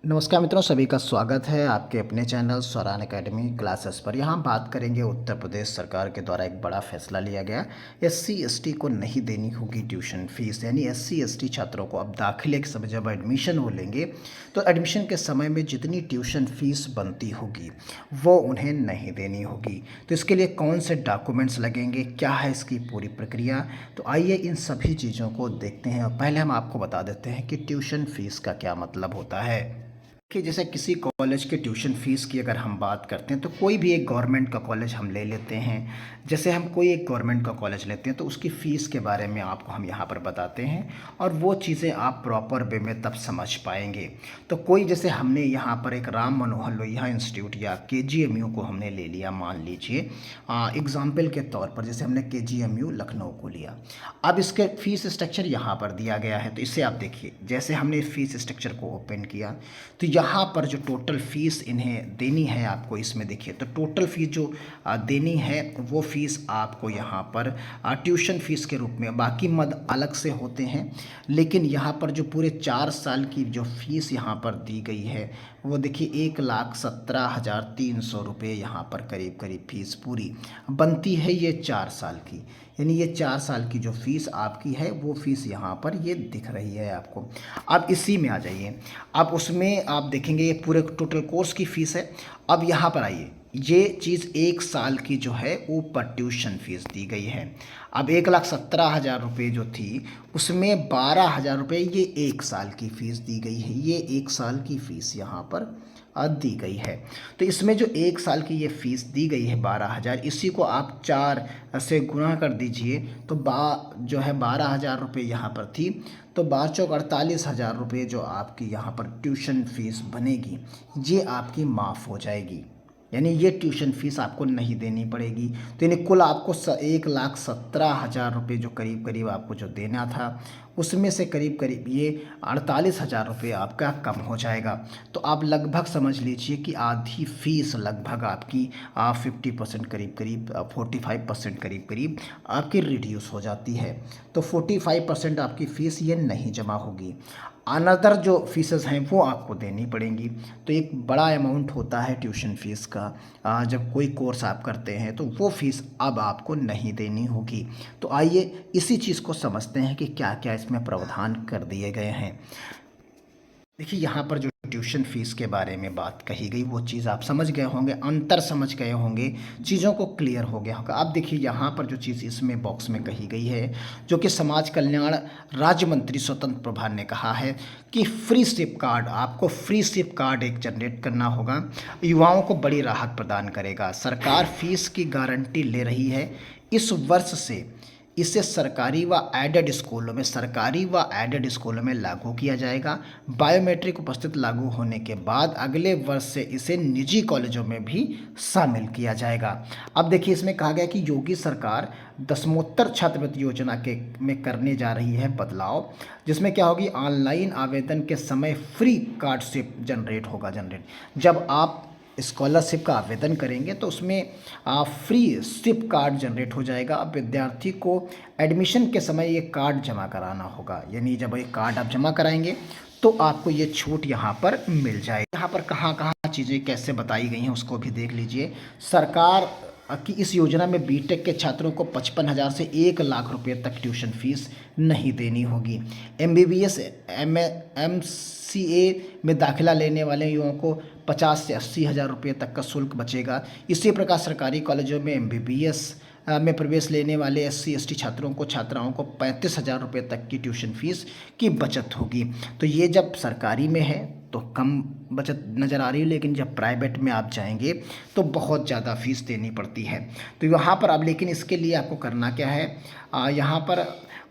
नमस्कार मित्रों, सभी का स्वागत है आपके अपने चैनल स्वरान एकेडमी क्लासेस पर। यहाँ बात करेंगे उत्तर प्रदेश सरकार के द्वारा एक बड़ा फैसला लिया गया। एससी एसटी को नहीं देनी होगी ट्यूशन फीस, यानी एससी एसटी छात्रों को अब दाखिले के समय जब एडमिशन वो लेंगे तो एडमिशन के समय में जितनी ट्यूशन फीस बनती होगी वो उन्हें नहीं देनी होगी। तो इसके लिए कौन से डॉक्यूमेंट्स लगेंगे, क्या है इसकी पूरी प्रक्रिया, तो आइए इन सभी चीज़ों को देखते हैं। और पहले हम आपको बता देते हैं कि ट्यूशन फीस का क्या मतलब होता है। कि जैसे किसी कॉलेज के ट्यूशन फ़ीस की अगर हम बात करते हैं तो कोई भी एक गवर्नमेंट का कॉलेज हम ले लेते हैं। जैसे हम कोई एक गवर्नमेंट का कॉलेज लेते हैं तो उसकी फ़ीस के बारे में आपको हम यहाँ पर बताते हैं और वो चीज़ें आप प्रॉपर वे में तब समझ पाएंगे। तो कोई जैसे हमने यहाँ पर एक राम मनोहर लोहिया इंस्टीट्यूट या केजीएमयू को हमने ले लिया, मान लीजिए एग्ज़ाम्पल के तौर पर, जैसे हमने केजीएमयू लखनऊ को लिया। अब इसके फ़ीस स्ट्रक्चर यहाँ पर दिया गया है, तो इससे आप देखिए जैसे हमने फ़ीस स्ट्रक्चर को ओपन किया तो यहाँ पर जो टोटल फ़ीस इन्हें देनी है आपको, इसमें देखिए तो टोटल फ़ीस जो देनी है वो फ़ीस आपको यहाँ पर ट्यूशन फ़ीस के रूप में, बाकी मद अलग से होते हैं, लेकिन यहाँ पर जो पूरे 4 साल की जो फ़ीस यहाँ पर दी गई है वो देखिए 1,17,300 रुपये यहाँ पर करीब करीब फ़ीस पूरी बनती है ये 4 साल की। यानी ये 4 साल की जो फ़ीस आपकी है वो फ़ीस यहाँ पर ये दिख रही है आपको। अब इसी में आ जाइए, अब उसमें आप देखेंगे ये पूरे टोटल कोर्स की फ़ीस है। अब यहाँ पर आइए, ये चीज़ 1 साल की जो है ऊपर ट्यूशन फ़ीस दी गई है। अब 1,17,000 रुपये जो थी उसमें 12,000 रुपये ये 1 साल की फ़ीस दी गई है। ये 1 साल की फ़ीस यहाँ पर दी गई है। तो इसमें जो 1 साल की ये फ़ीस दी गई है 12,000, इसी को आप 4 से गुणा कर दीजिए तो जो है 12,000 रुपये यहाँ पर थी, तो 12 चौक 48,000 रुपये जो आपकी यहाँ पर ट्यूशन फ़ीस बनेगी ये आपकी माफ़ हो जाएगी। यानी ये ट्यूशन फ़ीस आपको नहीं देनी पड़ेगी। तो यानी कुल आपको 1,17,000 रुपये जो करीब करीब आपको जो देना था उसमें से करीब करीब ये 48,000 रुपये आपका कम हो जाएगा। तो आप लगभग समझ लीजिए कि आधी फ़ीस लगभग आपकी 50% करीब करीब 45% करीब करीब आपकी रिड्यूस हो जाती है। तो 45% आपकी फ़ीस ये नहीं जमा होगी। अनदर जो फीसेस हैं वो आपको देनी पड़ेंगी। तो एक बड़ा अमाउंट होता है ट्यूशन फ़ीस का। जब कोई कोर्स आप करते हैं तो वो फ़ीस अब आपको नहीं देनी होगी। तो आइए इसी चीज़ को समझते हैं कि क्या क्या इसमें प्रावधान कर दिए गए हैं। देखिए यहाँ पर जो ट्यूशन फ़ीस के बारे में बात कही गई वो चीज़ आप समझ गए होंगे, अंतर समझ गए होंगे, चीज़ों को क्लियर हो गया होगा। अब देखिए यहाँ पर जो चीज़ इसमें बॉक्स में कही गई है, जो कि समाज कल्याण राज्य मंत्री स्वतंत्र प्रभार ने कहा है कि फ्री सिप कार्ड, आपको फ्री सिप कार्ड एक जनरेट करना होगा, युवाओं को बड़ी राहत प्रदान करेगा। सरकार फीस की गारंटी ले रही है। इस वर्ष से इसे सरकारी व एडेड स्कूलों में लागू किया जाएगा। बायोमेट्रिक उपस्थित लागू होने के बाद अगले वर्ष से इसे निजी कॉलेजों में भी शामिल किया जाएगा। अब देखिए इसमें कहा गया कि योगी सरकार दसमोत्तर छात्रवृत्ति योजना के में करने जा रही है बदलाव, जिसमें क्या होगी, ऑनलाइन आवेदन के समय फ्री कार्ड सिप जनरेट जब आप स्कॉलरशिप का आवेदन करेंगे तो उसमें फ्री सिप कार्ड जनरेट हो जाएगा। अब विद्यार्थी को एडमिशन के समय ये कार्ड जमा कराना होगा, यानी जब ये कार्ड आप जमा कराएंगे तो आपको ये छूट यहाँ पर मिल जाएगी। यहाँ पर कहाँ कहाँ चीज़ें कैसे बताई गई हैं उसको भी देख लीजिए। सरकार कि इस योजना में बीटेक के छात्रों को 55,000 से 1 लाख रुपए तक ट्यूशन फीस नहीं देनी होगी। एमबीबीएस एमसीए में दाखिला लेने वाले युवाओं को 50 से 80,000 रुपये तक का शुल्क बचेगा। इसी प्रकार सरकारी कॉलेजों में एमबीबीएस में प्रवेश लेने वाले एससी एसटी छात्राओं को 35,000 रुपये तक की ट्यूशन फीस की बचत होगी। तो ये जब सरकारी में है तो कम बचत नज़र आ रही है, लेकिन जब प्राइवेट में आप जाएंगे तो बहुत ज़्यादा फीस देनी पड़ती है। तो यहाँ पर अब लेकिन इसके लिए आपको करना क्या है, यहाँ पर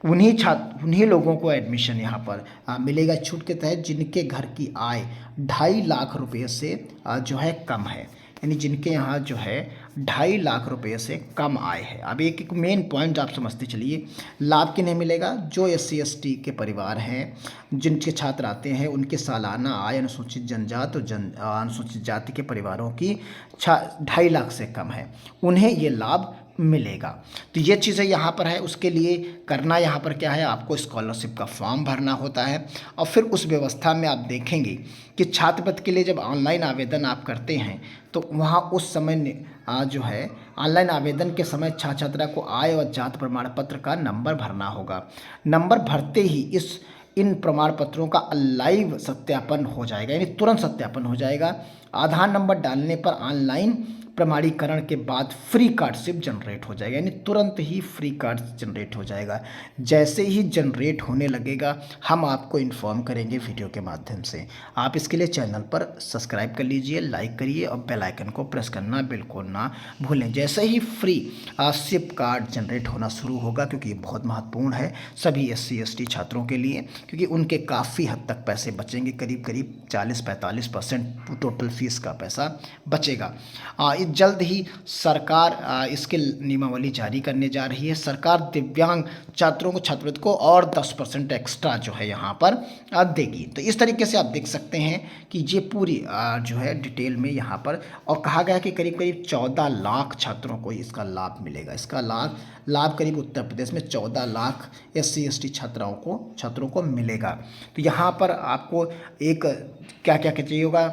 उन्हीं लोगों को एडमिशन यहाँ पर मिलेगा छूट के तहत जिनके घर की आय 2.5 लाख रुपये से जो है कम है, यानी जिनके यहाँ जो है 2.5 लाख रुपये से कम आय है। अब एक एक मेन पॉइंट आप समझते चलिए। लाभ किन्हें मिलेगा, जो एससी एसटी के परिवार हैं, जिनके छात्र आते हैं, उनके सालाना आय अनुसूचित जनजाति और अनुसूचित जाति के परिवारों की 2.5 लाख से कम है, उन्हें ये लाभ मिलेगा। तो ये चीज़ें यहाँ पर है, उसके लिए करना यहाँ पर क्या है, आपको स्कॉलरशिप का फॉर्म भरना होता है और फिर उस व्यवस्था में आप देखेंगे कि छात्रवृत्ति के लिए जब ऑनलाइन आवेदन आप करते हैं तो वहाँ उस समय जो है ऑनलाइन आवेदन के समय छात्रा को आय और जाति प्रमाण पत्र का नंबर भरना होगा। नंबर भरते ही इन प्रमाण पत्रों का लाइव सत्यापन हो जाएगा, यानी तुरंत सत्यापन हो जाएगा। आधार नंबर डालने पर ऑनलाइन प्रमाणीकरण के बाद फ्री कार्ड सिर्फ जनरेट हो जाएगा, यानी तुरंत ही फ्री कार्ड जनरेट हो जाएगा। जैसे ही जनरेट होने लगेगा हम आपको इन्फॉर्म करेंगे वीडियो के माध्यम से। आप इसके लिए चैनल पर सब्सक्राइब कर लीजिए, लाइक करिए और बेल आइकन को प्रेस करना बिल्कुल ना भूलें। जैसे ही फ्री सिप कार्ड जनरेट होना शुरू होगा, क्योंकि ये बहुत महत्वपूर्ण है सभी SC ST छात्रों के लिए, क्योंकि उनके काफ़ी हद तक पैसे बचेंगे, करीब करीब 40-45% टोटल फीस का पैसा बचेगा। जल्द ही सरकार इसके नियमावली जारी करने जा रही है। सरकार दिव्यांग छात्रों को छात्रवृत्ति को और 10% एक्स्ट्रा जो है यहाँ पर देगी। तो इस तरीके से आप देख सकते हैं कि ये पूरी जो है डिटेल में यहाँ पर और कहा गया कि करीब करीब 14 लाख छात्रों को इसका लाभ मिलेगा। इसका लाभ करीब उत्तर प्रदेश में 14 लाख SC ST छात्रों को मिलेगा। तो यहाँ पर आपको एक क्या क्या चाहिए होगा,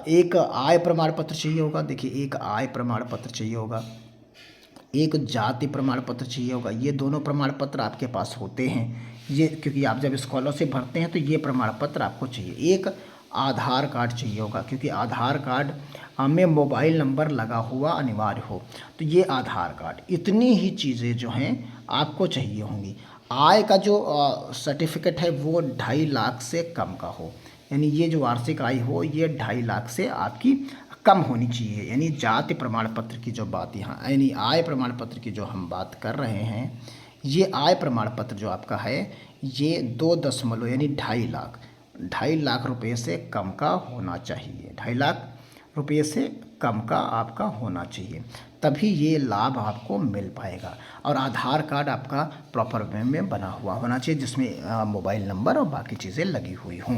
एक आय प्रमाण पत्र चाहिए होगा। देखिए, एक आय प्रमाण पत्र चाहिए होगा, एक जाति प्रमाण पत्र चाहिए होगा। ये दोनों प्रमाण पत्र आपके पास होते हैं, ये क्योंकि आप जब स्कॉलरशिप भरते हैं तो ये प्रमाण पत्र आपको चाहिए। एक आधार कार्ड चाहिए होगा, क्योंकि आधार कार्ड में मोबाइल नंबर लगा हुआ अनिवार्य हो, तो ये आधार कार्ड। इतनी ही चीज़ें जो हैं आपको चाहिए होंगी। आय का जो सर्टिफिकेट है वो 2.5 लाख से कम का हो, यानी ये जो वार्षिक आय हो ये 2.5 लाख से आपकी कम होनी चाहिए। यानी जाति प्रमाण पत्र की जो बात यहाँ, यानी आय प्रमाण पत्र की जो हम बात कर रहे हैं, ये आय प्रमाण पत्र जो आपका है ये 2 दशमलव यानी 2.5 लाख रुपये से कम का होना चाहिए। 2.5 लाख रुपये से कम का आपका होना चाहिए, तभी ये लाभ आपको मिल पाएगा। और आधार कार्ड आपका प्रॉपर वे में बना हुआ होना चाहिए, जिसमें मोबाइल नंबर और बाकी चीज़ें लगी हुई हों।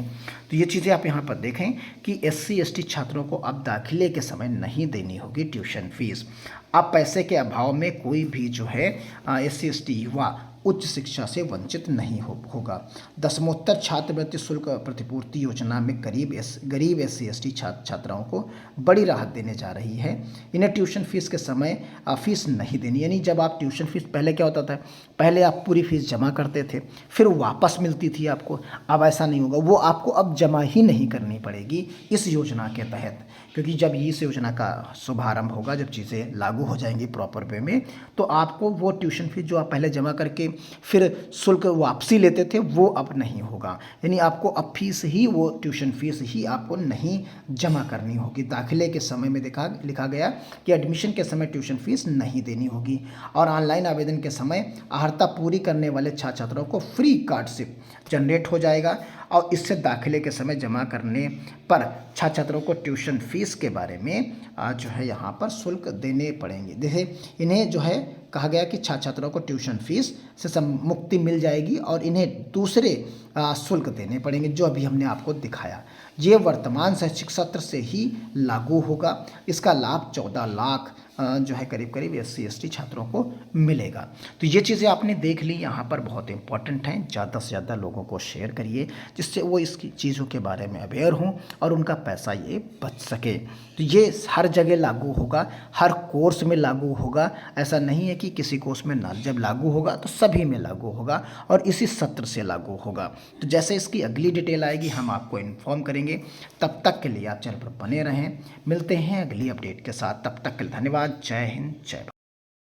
तो ये चीज़ें आप यहाँ पर देखें कि SC ST छात्रों को अब दाखिले के समय नहीं देनी होगी ट्यूशन फीस। अब पैसे के अभाव में कोई भी जो है SC ST युवा उच्च शिक्षा से वंचित नहीं होगा। दसमोत्तर छात्रवृत्ति शुल्क प्रतिपूर्ति योजना में गरीब SC ST छात्राओं को बड़ी राहत देने जा रही है। इन्हें ट्यूशन फीस के समय फीस नहीं देनी, यानी जब आप ट्यूशन फीस, पहले क्या होता था, पहले आप पूरी फीस जमा करते थे फिर वापस मिलती थी आपको, अब ऐसा नहीं होगा। वो आपको अब जमा ही नहीं करनी पड़ेगी इस योजना के तहत, क्योंकि जब इस योजना का शुभारंभ होगा, जब चीज़ें लागू हो जाएंगी प्रॉपर वे में, तो आपको वो ट्यूशन फीस जो आप पहले जमा करके फिर शुल्क वापसी लेते थे वो अब नहीं होगा। यानी आपको अब फीस ही, वो ट्यूशन फीस ही आपको नहीं जमा करनी होगी। दाखिले के समय में लिखा गया कि एडमिशन के समय ट्यूशन फीस नहीं देनी होगी। और ऑनलाइन आवेदन के समय अर्हता पूरी करने वाले छात्रों को फ्री कार्ड सिर्फ जनरेट हो जाएगा और इससे दाखिले के समय जमा करने पर छात्रों को ट्यूशन फीस के बारे में जो है यहाँ पर शुल्क देने पड़ेंगे। देखिए, इन्हें जो है कहा गया कि छात्रों को ट्यूशन फीस से मुक्ति मिल जाएगी और इन्हें दूसरे शुल्क देने पड़ेंगे जो अभी हमने आपको दिखाया। ये वर्तमान शैक्षिक सत्र से ही लागू होगा। इसका लाभ 14 लाख जो है करीब करीब SC ST छात्रों को मिलेगा। तो ये चीज़ें आपने देख ली, यहाँ पर बहुत इंपॉर्टेंट हैं। ज़्यादा से ज़्यादा लोगों को शेयर करिए जिससे वो इसकी चीज़ों के बारे में अवेयर हों और उनका पैसा ये बच सके। तो ये हर जगह लागू होगा, हर कोर्स में लागू होगा। ऐसा नहीं है कि किसी कोर्स में ना, जब लागू होगा तो सभी में लागू होगा और इसी सत्र से लागू होगा। तो जैसे इसकी अगली डिटेल आएगी हम आपको इन्फॉर्म करेंगे। तब तक के लिए आप चैनल पर बने रहें। मिलते हैं अगली अपडेट के साथ, तब तक के लिए धन्यवाद। जय हिंद, जय भारत।